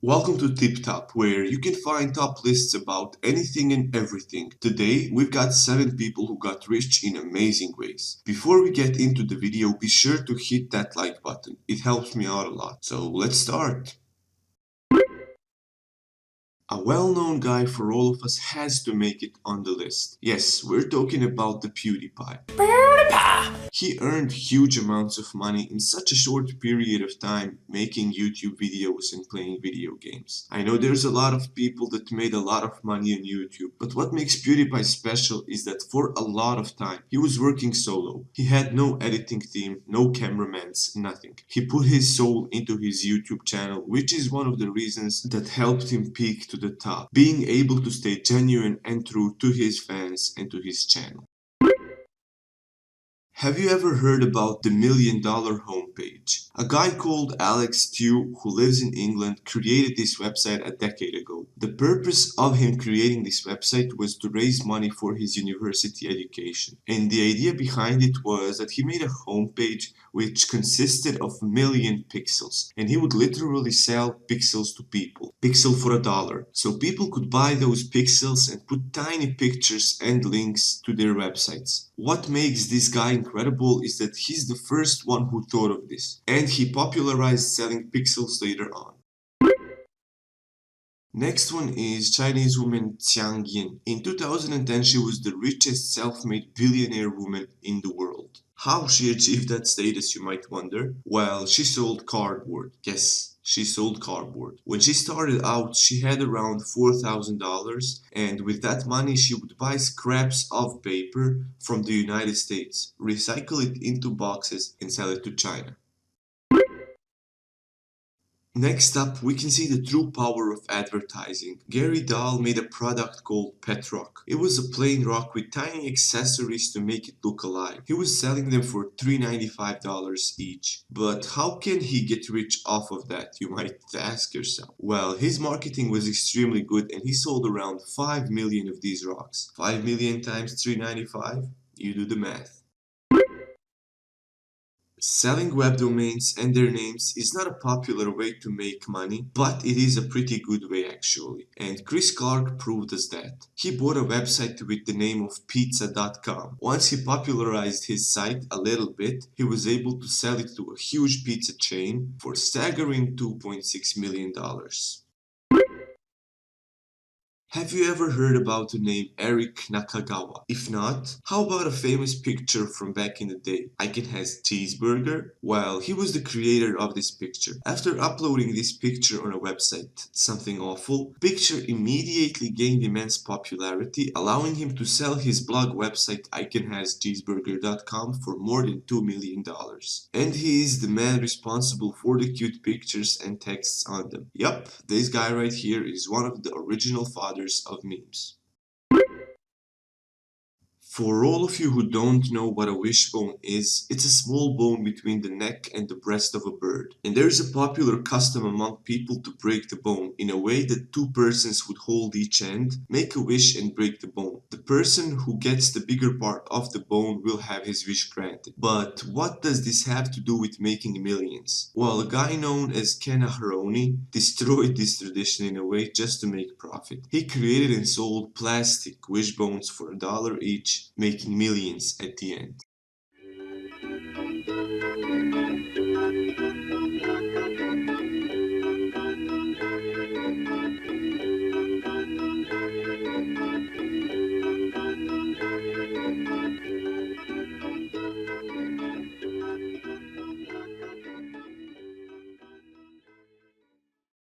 Welcome to Tip Top, where you can find top lists about anything and everything. Today, we've got 7 people who got rich in amazing ways. Before we get into the video, be sure to hit that like button. It helps me out a lot. So let's start. A well-known guy for all of us has to make it on the list. Yes, we're talking about the PewDiePie. He earned huge amounts of money in such a short period of time making YouTube videos and playing video games. I know there's a lot of people that made a lot of money on YouTube, but what makes PewDiePie special is that for a lot of time he was working solo. He had no editing team, no cameramans, nothing. He put his soul into his YouTube channel, which is one of the reasons that helped him peak to the top, being able to stay genuine and true to his fans and to his channel. Have you ever heard about the $1 Million homepage? A guy called Alex Tew, who lives in England, created this website a decade ago. The purpose of him creating this website was to raise money for his university education. And the idea behind it was that he made a homepage which consisted of 1 million pixels. And he would literally sell pixels to people. Pixel for $1. So people could buy those pixels and put tiny pictures and links to their websites. What makes this guy incredible is that he's the first one who thought of this, and he popularized selling pixels later on. Next one is Chinese woman Xiang Yin. In 2010, she was the richest self-made billionaire woman in the world. How she achieved that status, you might wonder? Well, she sold cardboard. Yes, she sold cardboard. When she started out, she had around $4,000, and with that money she would buy scraps of paper from the United States, recycle it into boxes and sell it to China. Next up, we can see the true power of advertising. Gary Dahl made a product called Pet Rock. It was a plain rock with tiny accessories to make it look alive. He was selling them for $395 each. But how can he get rich off of that, you might ask yourself? Well, his marketing was extremely good and he sold around 5 million of these rocks. 5 million times $395? You do the math. Selling web domains and their names is not a popular way to make money, but it is a pretty good way actually. And Chris Clark proved us that. He bought a website with the name of Pizzacom. Once he popularized his site a little bit, he was able to sell it to a huge pizza chain for staggering $2.6 million. Have you ever heard about the name Eric Nakagawa? If not, how about a famous picture from back in the day? Can Has Cheezburger? Well, he was the creator of this picture. After uploading this picture on a website, something awful, the picture immediately gained immense popularity, allowing him to sell his blog website canhascheezburger.com for more than $2 million. And he is the man responsible for the cute pictures and texts on them. Yup, this guy right here is one of the original fathers of memes. For all of you who don't know what a wishbone is, it's a small bone between the neck and the breast of a bird. And there's a popular custom among people to break the bone in a way that 2 persons would hold each end, make a wish and break the bone. The person who gets the bigger part of the bone will have his wish granted. But what does this have to do with making millions? Well, a guy known as Can destroyed this tradition in a way just to make profit. He created and sold plastic wishbones for $1 each, making millions at the end.